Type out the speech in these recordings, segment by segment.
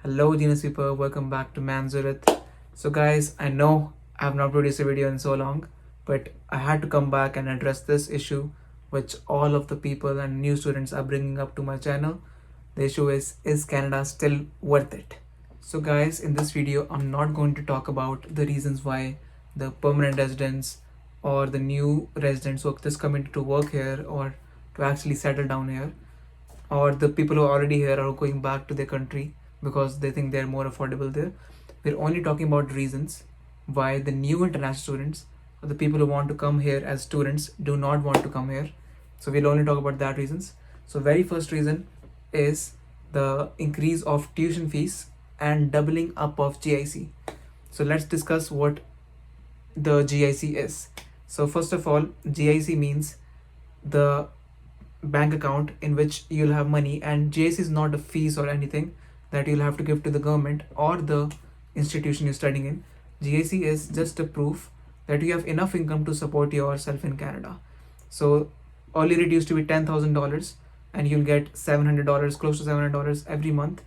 Hello, Genius people. Welcome back to Manzurat. So, guys, I know I have not produced a video in so long, but I had to come back and address this issue, which all of the people and new students are bringing up to my channel. The issue is Canada still worth it? So, guys, in this video, I'm not going to talk about the reasons why the permanent residents or the new residents who are just coming to work here or to actually settle down here, or the people who are already here are going back to their country because they think they're more affordable there. We're only talking about reasons why the new international students or the people who want to come here as students do not want to come here. So we'll only talk about that reasons. So very first reason is the increase of tuition fees and doubling up of GIC. So let's discuss what the GIC is. So first of all, GIC means the bank account in which you'll have money, and GIC is not a fees or anything that you'll have to give to the government or the institution you're studying in. GIC is just a proof that you have enough income to support yourself in Canada. So earlier it used to be $10,000 and you'll get $700, close to $700 every month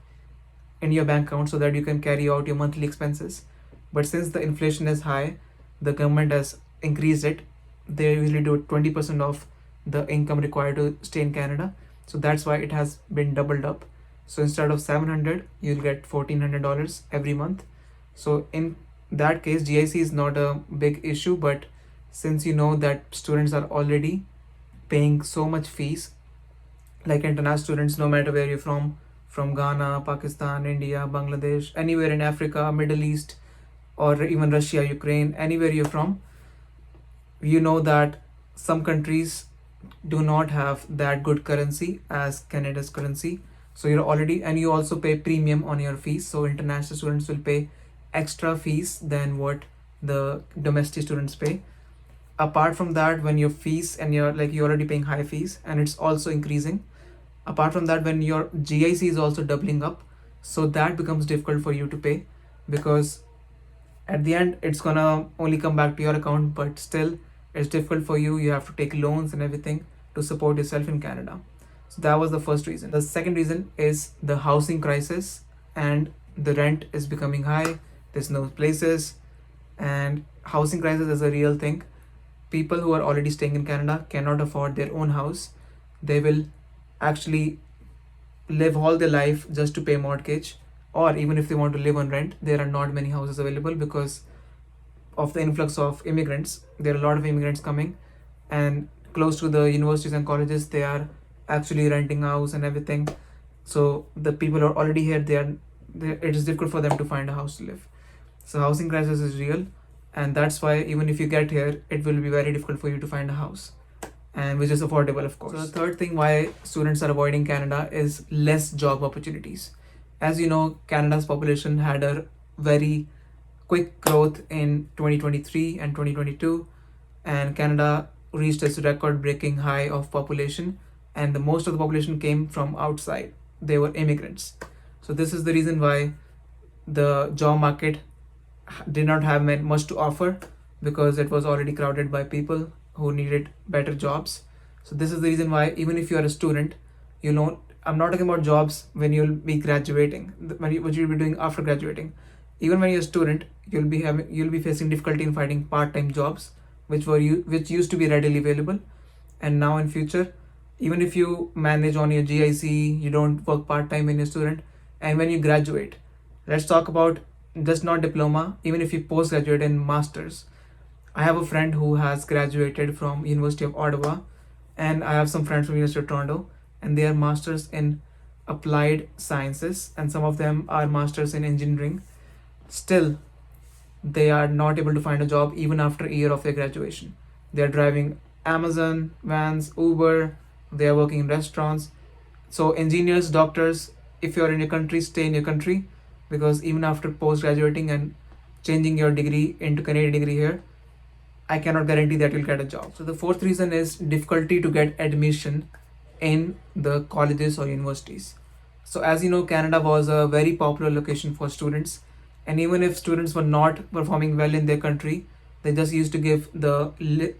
in your bank account so that you can carry out your monthly expenses. But since the inflation is high, the government has increased it. They usually do 20% of the income required to stay in Canada. So that's why it has been doubled up. So instead of 700, you'll get $1,400 every month. So in that case, GIC is not a big issue, but since you know that students are already paying so much fees, like international students, no matter where you're from Ghana, Pakistan, India, Bangladesh, anywhere in Africa, Middle East, or even Russia, Ukraine, anywhere you're from, you know that some countries do not have that good currency as Canada's currency. So you're already, and you also pay premium on your fees. So international students will pay extra fees than what the domestic students pay. Apart from that, when your fees and you're already paying high fees and it's also increasing. Apart from that, when your GIC is also doubling up, so that becomes difficult for you to pay, because at the end it's gonna only come back to your account, but still it's difficult for you. You have to take loans and everything to support yourself in Canada. So that was the first reason. The second reason is the housing crisis, and the rent is becoming high. There's no places, and housing crisis is a real thing. People who are already staying in Canada cannot afford their own house. They will actually live all their life just to pay mortgage, or even if they want to live on rent, there are not many houses available because of the influx of immigrants. There are a lot of immigrants coming, and close to the universities and colleges, they are actually renting house and everything. So the people are already here, it is difficult for them to find a house to live. So housing crisis is real, and that's why even if you get here, it will be very difficult for you to find a house, and which is affordable, of course. So the third thing why students are avoiding Canada is less job opportunities. As you know, Canada's population had a very quick growth in 2023 and 2022, and Canada reached its record-breaking high of population, and the most of the population came from outside. They were immigrants. So this is the reason why the job market did not have much to offer, because it was already crowded by people who needed better jobs. So this is the reason why even if you are a student, you know, I'm not talking about jobs when you'll be graduating, what you'll be doing after graduating. Even when you're a student, you'll be facing difficulty in finding part-time jobs, which used to be readily available, and now in future, even if you manage on your GIC, you don't work part-time when you're a student, and when you graduate, let's talk about just not diploma, even if you postgraduate in masters. I have a friend who has graduated from University of Ottawa, and I have some friends from University of Toronto, and they are masters in applied sciences, and some of them are masters in engineering. Still, they are not able to find a job even after a year of their graduation. They are driving Amazon vans, Uber, they are working in restaurants. So engineers, doctors, if you're in your country, stay in your country, because even after post graduating and changing your degree into Canadian degree here, I cannot guarantee that you'll get a job. So the fourth reason is difficulty to get admission in the colleges or universities. So as you know, Canada was a very popular location for students, and even if students were not performing well in their country, they just used to give the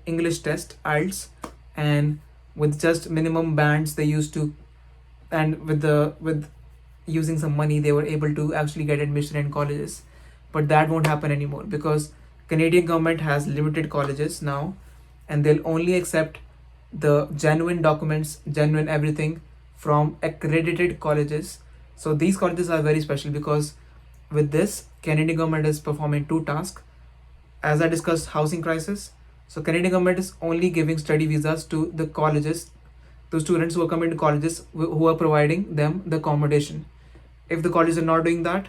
English test, IELTS, and with just minimum bands they used to, and with using some money they were able to actually get admission in colleges. But that won't happen anymore because Canadian government has limited colleges now, and they'll only accept the genuine documents, genuine everything from accredited colleges. So these colleges are very special because with this, Canadian government is performing two tasks. As I discussed, housing crisis. So Canadian government is only giving study visas to the colleges, to students who are coming to colleges who are providing them the accommodation. If the colleges are not doing that,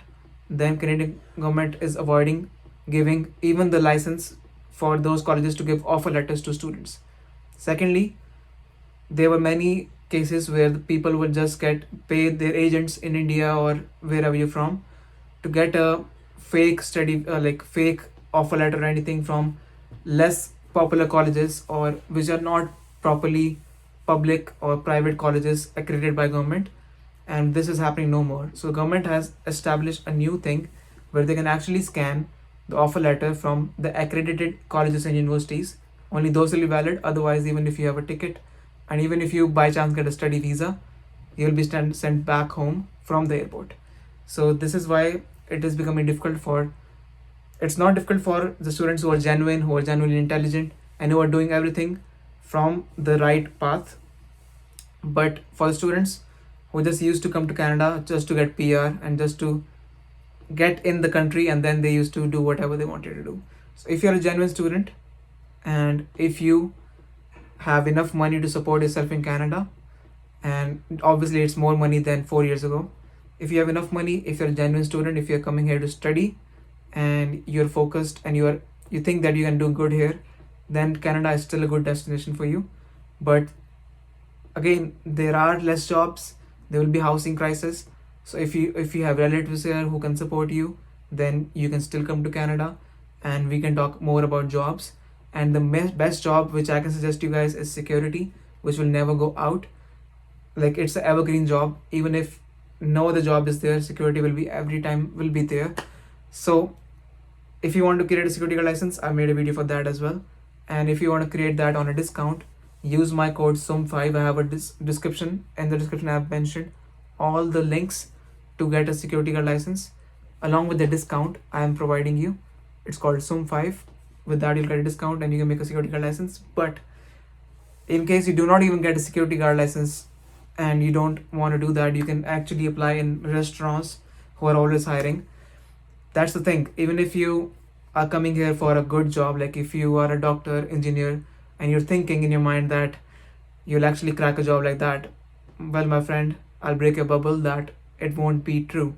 then Canadian government is avoiding giving even the license for those colleges to give offer letters to students. Secondly, there were many cases where the people would just get paid their agents in India or wherever you're from to get a fake study, like fake offer letter or anything from less popular colleges or which are not properly public or private colleges accredited by government. And this is happening no more. So government has established a new thing where they can actually scan the offer letter from the accredited colleges and universities. Only those will be valid. Otherwise, even if you have a ticket and even if you by chance get a study visa, you will be sent back home from the airport. So this is why it is becoming difficult for, it's not difficult for the students who are genuine, who are genuinely intelligent, and who are doing everything from the right path. But for the students who just used to come to Canada just to get PR and just to get in the country, and then they used to do whatever they wanted to do. So if you're a genuine student and if you have enough money to support yourself in Canada, and obviously it's more money than 4 years ago. If you have enough money, if you're a genuine student, if you're coming here to study and you're focused and you think that you can do good here, then Canada is still a good destination for you. But again, there are less jobs, there will be housing crisis. So if you have relatives here who can support you, then you can still come to Canada and we can talk more about jobs. And the best job which I can suggest you guys is security, which will never go out. Like it's an evergreen job. Even if no other job is there, security will be every time will be there. So if you want to create a security guard license, I made a video for that as well. And if you want to create that on a discount, use my code SUM5. I have a description. In the description I have mentioned all the links to get a security guard license along with the discount I am providing you. It's called SUM5. With that you'll get a discount and you can make a security guard license. But in case you do not even get a security guard license and you don't want to do that, you can actually apply in restaurants who are always hiring. That's the thing. Even if you are coming here for a good job, like if you are a doctor, engineer, and you're thinking in your mind that you'll actually crack a job like that, well, my friend, I'll break your bubble that it won't be true.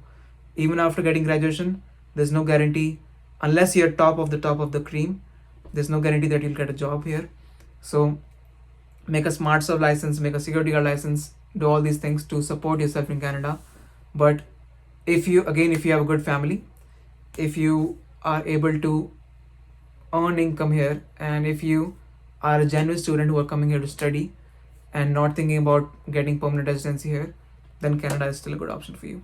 Even after getting graduation, there's no guarantee, unless you're top of the cream, there's no guarantee that you'll get a job here. So make a smart serve license, make a security guard license, do all these things to support yourself in Canada. But if you have a good family, if you are able to earn income here, and if you are a genuine student who are coming here to study and not thinking about getting permanent residency here, then Canada is still a good option for you.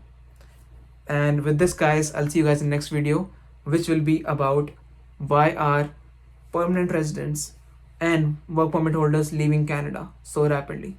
And with this, guys, I'll see you guys in the next video, which will be about why are permanent residents and work permit holders leaving Canada so rapidly.